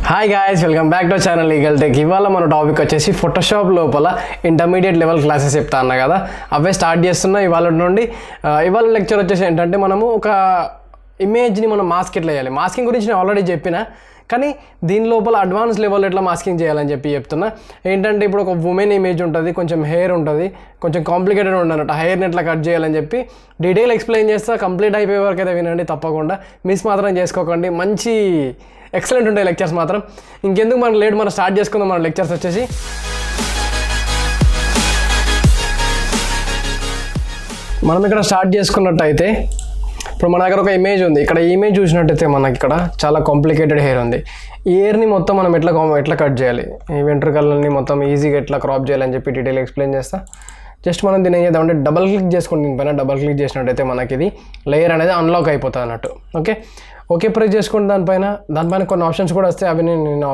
Hi guys, welcome back to channel legal tech. ఇవాళ మన topic వచ్చేసి ఫోటోషాప్ లోపల ఇంటర్మీడియట్ లెవెల్ క్లాసెస్ చెప్తా అన్నా కదా, అవే స్టార్ట్ చేస్తున్నా ఇవాళ నుండి. ఇవాళ లెక్చర్ వచ్చేసి ఏంటంటే మనము ఒక ఇమేజ్ని మనం మాస్క్ ఎట్లా చేయాలి. మాస్కింగ్ గురించి నేను ఆల్రెడీ చెప్పిన, కానీ దీని లోపల అడ్వాన్స్ లెవెల్ ఎట్లా మాస్కింగ్ చేయాలని చెప్తున్నా. ఏంటంటే ఇప్పుడు ఒక ఉమెన్ ఇమేజ్ ఉంటుంది, కొంచెం హెయిర్ ఉంటుంది, కొంచెం కాంప్లికేటెడ్ ఉండనట్టు హెయిర్ని ఎట్లా కట్ చేయాలని చెప్పి డీటెయిల్ ఎక్స్ప్లెయిన్ చేస్తా. కంప్లీట్ అయిపోయే వరకు అయితే వినండి, తప్పకుండా మిస్ మాత్రం చేసుకోకండి. మంచి ఎక్సలెంట్ ఉంటాయి లెక్చర్స్ మాత్రం. ఇంకెందుకు మనం లేట్, మనం స్టార్ట్ చేసుకుందాం మన లెక్చర్స్ వచ్చేసి. మనం ఇక్కడ స్టార్ట్ చేసుకున్నట్టయితే ఇప్పుడు మన దగ్గర ఒక ఇమేజ్ ఉంది. ఇక్కడ ఈ ఇమేజ్ చూసినట్టయితే మనకి ఇక్కడ చాలా కాంప్లికేటెడ్ హెయిర్ ఉంది. ఈ హెయిర్ని మొత్తం మనం ఎట్లా కట్ చేయాలి, ఈ వెంట్రుకలని మొత్తం ఈజీగా ఎట్లా క్రాప్ చేయాలని చెప్పి డీటెయిల్ ఎక్స్ప్లెయిన్ చేస్తా. జస్ట్ మనం దీన్ని ఏం చేద్దామంటే డబల్ క్లిక్ చేసుకోండి. దీనిపైన డబల్ క్లిక్ చేసినట్టయితే మనకి ఇది లేయర్ అనేది అన్లాక్ అయిపోతుంది అన్నట్టు. ఓకే ప్రెస్ చేసుకోండి. దానిపైన కొన్ని ఆప్షన్స్ కూడా వస్తాయి. అవి నేను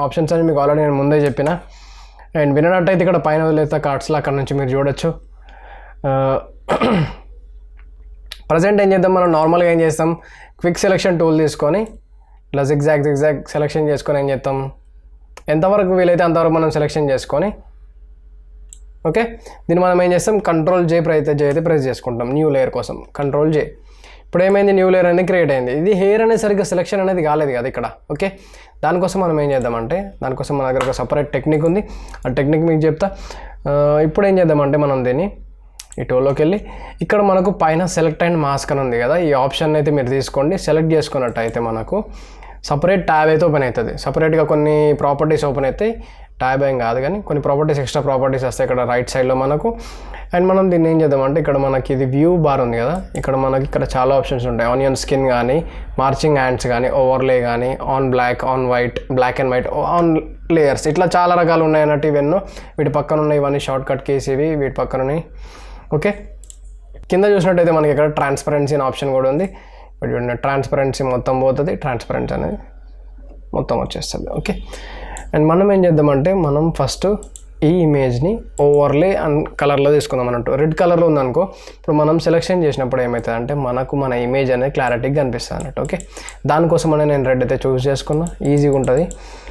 ఆప్షన్స్ అని మీకు ఆల్రెడీ నేను ముందే చెప్పిన. అండ్ వినట్టయితే ఇక్కడ పైన వదిలేస్తా కార్డ్స్లో, అక్కడ నుంచి మీరు చూడొచ్చు. ప్రజెంట్ ఏం చేద్దాం, మనం నార్మల్గా ఏం చేస్తాం, క్విక్ సెలెక్షన్ టూల్ తీసుకొని ఇట్లా జిగ్జాగ్ సెలెక్షన్ చేసుకొని ఏం చేస్తాం, ఎంతవరకు వీలైతే అంతవరకు మనం సెలెక్షన్ చేసుకొని ఓకే. దీన్ని మనం ఏం చేస్తాం, Ctrl+J అయితే ప్రెస్ చేసుకుంటాం న్యూ లేయర్ కోసం. Ctrl+J. ఇప్పుడు ఏమైంది, న్యూ లేయర్ అనేది క్రియేట్ అయింది. ఇది హెయిర్ అనేది సరిగ్గా సెలెక్షన్ అనేది కాలేదు కదా ఇక్కడ. ఓకే, దానికోసం మనం ఏం చేద్దామంటే, దానికోసం మన దగ్గర ఒక సపరేట్ టెక్నిక్ ఉంది. ఆ టెక్నిక్ మీకు చెప్తా. ఇప్పుడు ఏం చేద్దామంటే మనం దీన్ని ఈ టూల్లోకి వెళ్ళి ఇక్కడ మనకు పైన సెలెక్ట్ అండ్ మాస్క్ అని ఉంది కదా, ఈ ఆప్షన్ అయితే మీరు తీసుకోండి. సెలెక్ట్ చేసుకున్నట్టయితే మనకు సపరేట్ ట్యాబ్ అయితే ఓపెన్ అవుతుంది. సపరేట్గా కొన్ని ప్రాపర్టీస్ ఓపెన్ అవుతాయి. ట్యాబ్ ఏం కాదు కానీ కొన్ని ప్రాపర్టీస్, ఎక్స్ట్రా ప్రాపర్టీస్ వస్తాయి ఇక్కడ రైట్ సైడ్లో మనకు. అండ్ మనం దీన్ని ఏం చేద్దామంటే, ఇక్కడ మనకి ఇది వ్యూ బార్ ఉంది కదా, ఇక్కడ చాలా ఆప్షన్స్ ఉంటాయి. ఆనియన్ స్కిన్ కానీ, మార్చింగ్ హ్యాండ్స్ కానీ, ఓవర్లే కానీ, on black, on white, black and white, on layers, ఇట్లా చాలా రకాలు ఉన్నాయి అన్నట్టు. ఇవన్నీ వీటి పక్కన ఉన్నాయి, ఇవన్నీ షార్ట్ కట్ కేసు ఇవి వీటి పక్కన ఉన్నాయి. ఓకే, కింద చూసినట్టయితే మనకి ఇక్కడ ట్రాన్స్పరెన్సీ అనే ఆప్షన్ కూడా ఉంది. ఇప్పుడు చూడండి, ట్రాన్స్పరెన్సీ మొత్తం పోతుంది, ట్రాన్స్పరెన్సీ అనేది మొత్తం వచ్చేస్తుంది. ఓకే, అండ్ మనం ఏం చేద్దామంటే, మనం ఫస్ట్ ఈ ఇమేజ్ని ఓవర్లే కలర్లో తీసుకుందాం అన్నట్టు. రెడ్ కలర్లో ఉందనుకో, ఇప్పుడు మనం సెలెక్షన్ చేసినప్పుడు ఏమవుతుంది అంటే మనకు మన ఇమేజ్ అనేది క్లారిటీగా కనిపిస్తుంది అన్నట్టు. ఓకే, దానికోసం నేను రెడ్ అయితే చూస్ చేసుకున్నా, ఈజీగా ఉంటుంది.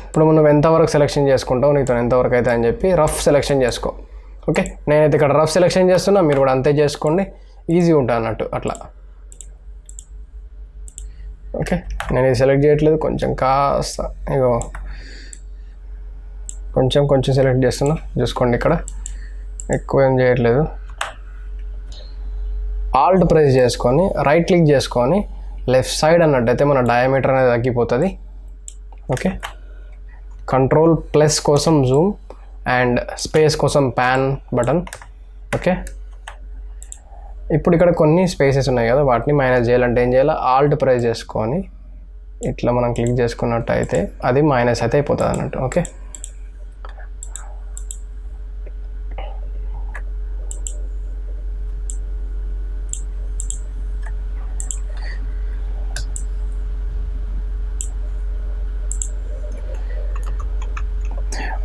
ఇప్పుడు మనం ఎంతవరకు సెలెక్షన్ చేసుకుంటావు, నీతో ఎంతవరకు అయితే అని చెప్పి రఫ్ సెలెక్షన్ చేసుకో. ఓకే, నేనైతే ఇక్కడ రఫ్ సెలెక్షన్ చేస్తున్నా, మీరు కూడా అంతే చేసుకోండి, ఈజీగా ఉంటుంది అన్నట్టు అట్లా. ఓకే, నేను ఇది సెలెక్ట్ చేయట్లేదు, కొంచెం కాస్త ఇగో కొంచెం సెలెక్ట్ చేస్తున్నా, చూసుకోండి. ఇక్కడ ఎక్కువ ఏం చేయట్లేదు. ఆల్ట్ ప్రెస్ చేసుకొని రైట్ క్లిక్ చేసుకొని లెఫ్ట్ సైడ్ అన్నట్టయితే మన డయామీటర్ అనేది తగ్గిపోతుంది. ఓకే, Ctrl+ కోసం జూమ్ అండ్ స్పేస్ కోసం ప్యాన్ బటన్. ఓకే, ఇప్పుడు ఇక్కడ కొన్ని స్పేసెస్ ఉన్నాయి కదా, వాటిని మైనస్ చేయాలంటే ఏం చేయాలి, ఆల్ట్ ప్రెస్ చేసుకొని ఇట్లా మనం క్లిక్ చేసుకున్నట్టయితే అది మైనస్ అయితే అయిపోతుంది అన్నట్టు. Okay,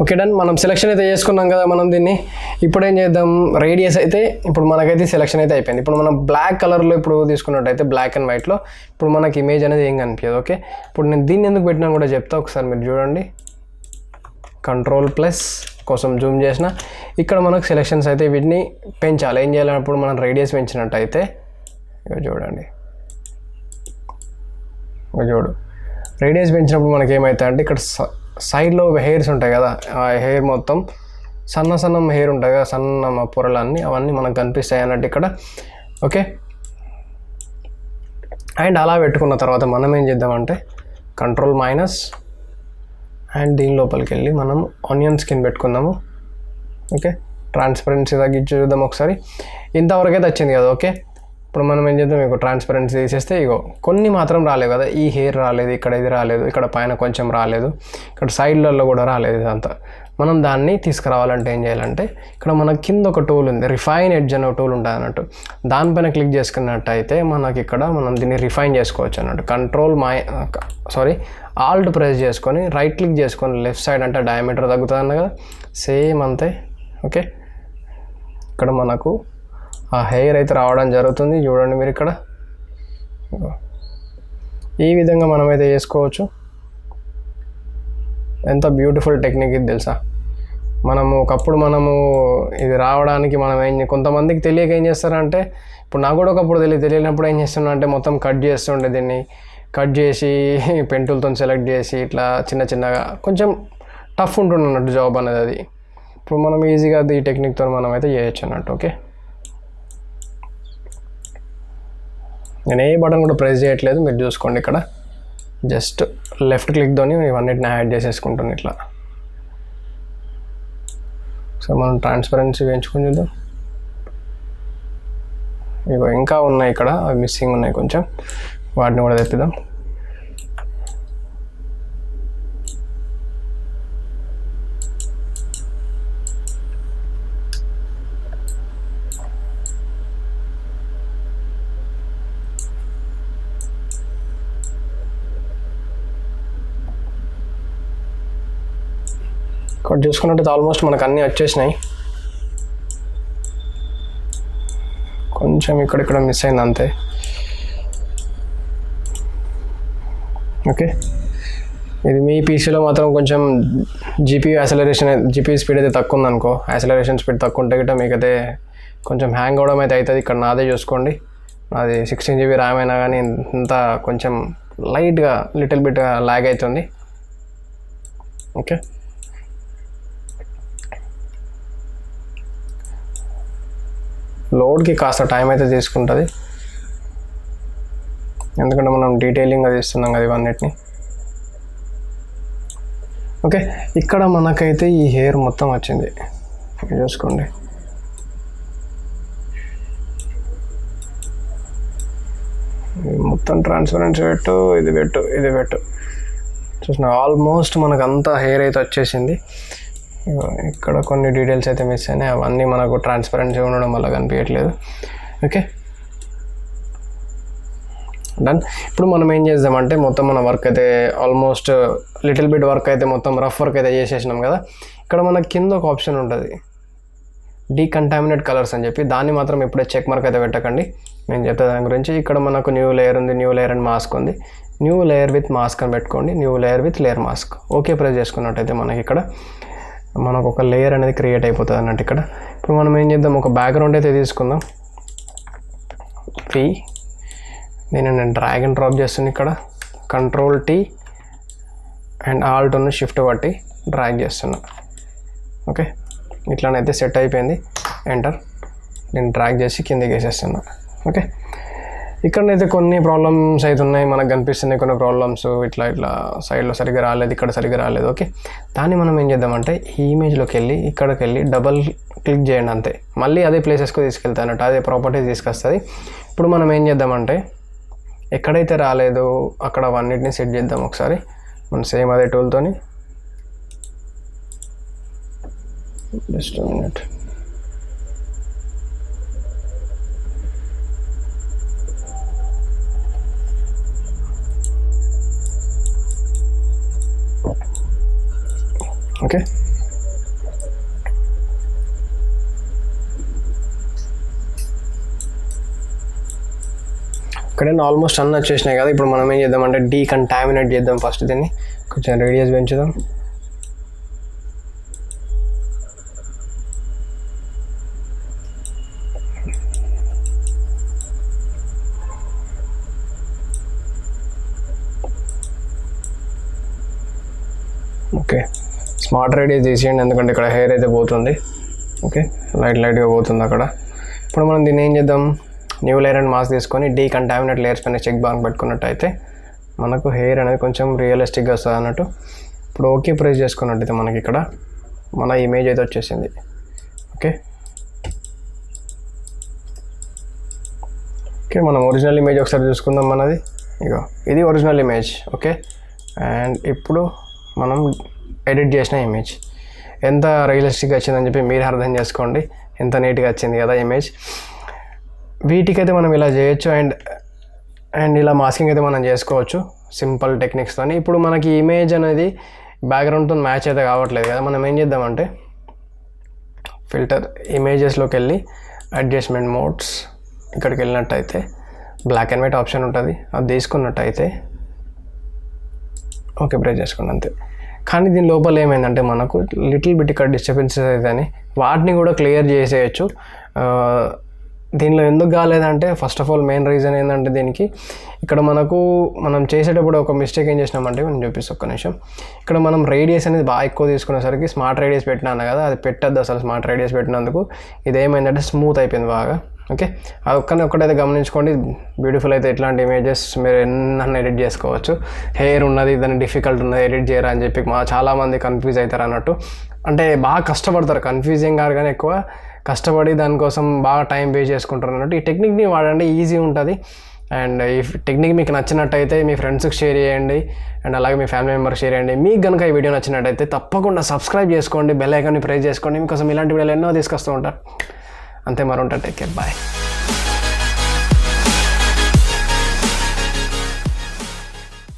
okay done. మనం సెలెక్షన్ అయితే చేసుకున్నాం కదా మనం దీన్ని. ఇప్పుడు ఏం చేద్దాం, రేడియస్ అయితే ఇప్పుడు మనకైతే సెలెక్షన్ అయితే అయిపోయింది. ఇప్పుడు మనం బ్లాక్ కలర్లో ఇప్పుడు తీసుకున్నట్టయితే బ్లాక్ అండ్ వైట్లో ఇప్పుడు మనకి ఇమేజ్ అనేది ఏం కనిపించదు. ఓకే, ఇప్పుడు నేను దీన్ని ఎందుకు పెట్టినా కూడా చెప్తా, ఒకసారి మీరు చూడండి. Ctrl+ కోసం జూమ్ చేసిన, ఇక్కడ మనకు సెలెక్షన్స్ అయితే వీటిని పెంచాలి. ఏం చేయాలన్నప్పుడు మనం రేడియస్ పెంచినట్టయితే చూడండి, చూడు రేడియస్ పెంచినప్పుడు మనకి ఏమవుతుంది అంటే, ఇక్కడ సైడ్లో హెయిర్స్ ఉంటాయి కదా, ఆ హెయిర్ మొత్తం సన్న హెయిర్ ఉంటాయి కదా, సన్న పొరలన్నీ అవన్నీ మనకు కనిపిస్తాయి అన్నట్టు ఇక్కడ. ఓకే, అండ్ అలా పెట్టుకున్న తర్వాత మనం ఏం చేద్దామంటే Ctrl- అండ్ దీని లోపలికి వెళ్ళి మనం ఆనియన్ స్కిన్ పెట్టుకుందాము. ఓకే, ట్రాన్స్పరెన్సీ తగ్గించి చూద్దాం ఒకసారి. ఇంతవరకు అయితే వచ్చింది కదా. ఓకే, ఇప్పుడు మనం ఏం చేద్దాం, మీకు ట్రాన్స్పరెన్సీ తీసేస్తే ఇగో కొన్ని మాత్రం రాలేదు కదా, ఈ హెయిర్ రాలేదు, ఇక్కడ ఇది రాలేదు, ఇక్కడ పైన కొంచెం రాలేదు, ఇక్కడ సైడ్లలో కూడా రాలేదు. ఇదంతా మనం దాన్ని తీసుకురావాలంటే ఏం చేయాలంటే, ఇక్కడ మన కింద ఒక టూల్ ఉంది, రిఫైన్ ఎడ్జ్ అనే టూల్ ఉంటుంది అన్నట్టు. దానిపైన క్లిక్ చేసుకున్నట్టయితే మనకి ఇక్కడ మనం దీన్ని రిఫైన్ చేసుకోవచ్చు అన్నట్టు. ఆల్ట్ ప్రెస్ చేసుకొని రైట్ క్లిక్ చేసుకొని లెఫ్ట్ సైడ్ అంటే డయామీటర్ తగ్గుతుంది అన్న కదా, సేమ్ అంతే. ఓకే, ఇక్కడ మనకు ఆ హెయిర్ అయితే రావడం జరుగుతుంది, చూడండి మీరు ఇక్కడ. ఈ విధంగా మనమైతే చేసుకోవచ్చు. ఎంత బ్యూటిఫుల్ టెక్నిక్ ఇది తెలుసా. మనము ఒకప్పుడు ఇది రావడానికి కొంతమందికి తెలియక ఏం చేస్తారంటే, ఇప్పుడు నాకు కూడా ఒకప్పుడు తెలియనప్పుడు ఏం చేస్తున్నా అంటే మొత్తం కట్ చేస్తుండే, దీన్ని కట్ చేసి పెంటులతో సెలెక్ట్ చేసి ఇట్లా చిన్నగా కొంచెం టఫ్ ఉంటున్నట్టు జాబ్ అనేది. అది ఇప్పుడు మనం ఈజీగా ఈ టెక్నిక్తో మనం అయితే చేయొచ్చు అన్నట్టు. ఓకే, నేను ఏ బటన్ కూడా ప్రెస్ చేయట్లేదు, మీరు చూసుకోండి. ఇక్కడ జస్ట్ లెఫ్ట్ క్లిక్తోని ఇవన్నిటిని యాడ్ చేసేసుకుంటాను ఇట్లా. సో మనం ట్రాన్స్పరెన్సీ పెంచుకొని చూద్దాం. ఇగో ఇంకా ఉన్నాయి ఇక్కడ, అవి మిస్సింగ్ ఉన్నాయి కొంచెం, వాటిని కూడా తెప్పిద్దాం. ఇక్కడ చూసుకున్నట్టయితే ఆల్మోస్ట్ మనకు అన్నీ వచ్చేసినాయి. కొంచెం ఇక్కడ మిస్ అయింది అంతే. ఓకే, ఇది మీ పీసీలో మాత్రం కొంచెం జీపీ స్పీడ్ అయితే తక్కువ ఉందనుకో, యాక్సలరేషన్ స్పీడ్ తక్కువ ఉంటే గిట్ట మీకైతే కొంచెం హ్యాంగ్ అవ్వడం అయితే అవుతుంది. ఇక్కడ నాదే చూసుకోండి, నాది 16 GB ర్యామ్ అయినా కానీ ఇంత కొంచెం లైట్గా లిటిల్ బిట్ ల్యాగ్ అవుతుంది. ఓకే, లోడ్కి కాస్త టైం అయితే తీసుకుంటుంది, ఎందుకంటే మనం డీటెయిలింగ్ అది ఇస్తున్నాం కదా ఇవన్నిటిని. ఓకే, ఇక్కడ మనకైతే ఈ హెయిర్ మొత్తం వచ్చింది, చూసుకోండి. మొత్తం ట్రాన్స్పరెన్సీ పెట్టు, ఇది పెట్టు చూసిన ఆల్మోస్ట్ మనకు అంతా హెయిర్ అయితే వచ్చేసింది. ఇక్కడ కొన్ని డీటెయిల్స్ అయితే మిస్ అయినాయి, అవన్నీ మనకు ట్రాన్స్పరెన్సీ ఉండడం వల్ల కనిపించట్లేదు. Okay, done. ఇప్పుడు మనం ఏం చేద్దామంటే మొత్తం మన వర్క్ అయితే ఆల్మోస్ట్ లిటిల్ బిట్ వర్క్ అయితే మొత్తం రఫ్ వర్క్ అయితే చేసేసినాం కదా. ఇక్కడ మనకి కింద ఒక ఆప్షన్ ఉంటుంది, డీకంటామినేట్ కలర్స్ అని చెప్పి, దాన్ని మాత్రం ఎప్పుడే చెక్ మార్క్ అయితే పెట్టకండి, నేను చెప్తా దాని గురించి. ఇక్కడ మనకు న్యూ లేయర్ ఉంది, న్యూ లేయర్ అండ్ మాస్క్ ఉంది. న్యూ లేయర్ విత్ మాస్క్ అని పెట్టుకోండి, new layer with layer mask. Okay press చేసుకున్నట్టయితే మనకి ఇక్కడ మనకు ఒక లేయర్ అనేది క్రియేట్ అయిపోతుంది అన్నట్టు. ఇక్కడ ఇప్పుడు మనం ఏం చేద్దాం, ఒక బ్యాక్గ్రౌండ్ అయితే తీసుకుందాం. నేను డ్రాగ్ అండ్ డ్రాప్ చేస్తాను. ఇక్కడ Ctrl+T అండ్ Alt షిఫ్ట్ బట్టి డ్రాగ్ చేస్తున్నా. ఓకే, ఇట్లానైతే సెట్ అయిపోయింది. ఎంటర్, నేను డ్రాగ్ చేసి కిందకి వేసేస్తున్నా. ఓకే, ఇక్కడనైతే కొన్ని ప్రాబ్లమ్స్ అయితే ఉన్నాయి, మనకు కనిపిస్తున్నాయి కొన్ని ప్రాబ్లమ్స్, ఇట్లా సైడ్లో సరిగ్గా రాలేదు, ఇక్కడ సరిగ్గా రాలేదు. ఓకే, దాన్ని మనం ఏం చేద్దామంటే ఈ ఇమేజ్లోకి వెళ్ళి ఇక్కడికి వెళ్ళి డబల్ క్లిక్ చేయండి అంతే, మళ్ళీ అదే ప్లేసెస్కి తీసుకెళ్తా అన్నట్టు, అదే ప్రాపర్టీస్ తీసుకొస్తుంది. ఇప్పుడు మనం ఏం చేద్దామంటే ఎక్కడైతే రాలేదో అక్కడ అన్నిటిని సెట్ చేద్దాం ఒకసారి, మనం సేమ్ అదే టూల్తోని. Just minute. ఓకే, ఇక్కడ ఆల్మోస్ట్ అన్నీ వచ్చేసినాయి కదా. ఇప్పుడు మనం ఏం చేద్దామంటే డీకంటామినేట్ చేద్దాం. ఫస్ట్ దీన్ని కొంచెం రేడియస్ పెంచుదాం. ఓకే, స్మార్ట్ రేడియస్ తీసేయండి, ఎందుకంటే ఇక్కడ హెయిర్ అయితే పోతుంది. ఓకే, లైట్గా పోతుంది అక్కడ. ఇప్పుడు మనం దీన్ని ఏం చేద్దాం, న్యూ లేయర్ అండ్ మాస్క్ తీసుకొని డీకంటామినేట్ లేయర్స్ పైన చెక్ బాంక్ పెట్టుకున్నట్టయితే మనకు హెయిర్ అనేది కొంచెం రియలిస్టిక్గా వస్తుంది అన్నట్టు. ఇప్పుడు ఓకే ప్రెస్ చేసుకున్నట్టయితే మనకి ఇక్కడ మన ఇమేజ్ అయితే వచ్చేసింది. ఓకే, మనం ఒరిజినల్ ఇమేజ్ ఒకసారి చూసుకుందాం. మనది ఇగో ఇది ఒరిజినల్ ఇమేజ్. ఓకే, అండ్ ఇప్పుడు మనం ఎడిట్ చేసిన ఇమేజ్ ఎంత రియలిస్టిక్గా వచ్చిందని చెప్పి మీరు అర్థం చేసుకోండి, ఎంత నీట్గా వచ్చింది కదా ఇమేజ్. వీటికైతే మనం ఇలా చేయొచ్చు, అండ్ ఇలా మాస్కింగ్ అయితే మనం చేసుకోవచ్చు సింపుల్ టెక్నిక్స్తో. ఇప్పుడు మనకి ఇమేజ్ అనేది బ్యాక్గ్రౌండ్తో మ్యాచ్ అయితే కావట్లేదు కదా, మనం ఏం చేద్దామంటే ఫిల్టర్ ఇమేజెస్లోకి వెళ్ళి అడ్జస్ట్మెంట్ మోడ్స్, ఇక్కడికి వెళ్ళినట్టయితే బ్లాక్ అండ్ వైట్ ఆప్షన్ ఉంటుంది, అది తీసుకున్నట్టయితే ఓకే ప్రెస్ చేసుకోండి అంతే. కానీ దీని లోపల ఏమైందంటే మనకు లిటిల్ బిట్ ఇక్కడ డిస్టర్బెన్సెస్ అయితే వాటిని కూడా క్లియర్ చేసేయచ్చు. దీనిలో ఎందుకు కాలేదంటే first of all main reason ఏంటంటే దీనికి ఇక్కడ మనం చేసేటప్పుడు ఒక మిస్టేక్ ఏం చేసినామంటే నేను చూపిస్తాను ఒక్క నిమిషం. ఇక్కడ మనం రేడియస్ అనేది బాగా ఎక్కువ తీసుకునేసరికి స్మార్ట్ రేడియస్ పెట్టినాను కదా, అది పెట్టద్దు అసలు. స్మార్ట్ రేడియస్ పెట్టినందుకు ఇదేమైందంటే స్మూత్ అయిపోయింది బాగా. ఓకే, అది ఒక్కటైతే గమనించుకోండి. బ్యూటిఫుల్ అయితే ఇట్లాంటి ఇమేజెస్ మీరు ఎన్నన్నా ఎడిట్ చేసుకోవచ్చు. హెయిర్ ఉన్నది, దాన్ని డిఫికల్ట్ ఉన్నది, ఎడిట్ చేయరా అని చెప్పి చాలామంది కన్ఫ్యూజ్ అవుతారు అన్నట్టు. అంటే బాగా కష్టపడతారు, కన్ఫ్యూజింగ్ కాదు కానీ ఎక్కువ కష్టపడి దానికోసం బాగా టైం వేస్ట్ చేసుకుంటారు అన్నట్టు. ఈ టెక్నిక్ని వాడండి, ఈజీ ఉంటుంది. అండ్ ఈ టెక్నిక్ మీకు నచ్చినట్టయితే మీ ఫ్రెండ్స్కి షేర్ చేయండి, అండ్ అలాగే మీ ఫ్యామిలీ మెంబర్కి షేర్ చేయండి. మీకు కనుక ఈ వీడియో నచ్చినట్టయితే తప్పకుండా సబ్స్క్రైబ్ చేసుకోండి, బెల్ ఐకాన్ని ప్రెస్ చేసుకోండి. మీకోసం ఇలాంటి వీడియోలు ఎన్నో తీసుకొస్తూ ఉంటారు. అంతే, మరి ఉంటారు. Take care, bye.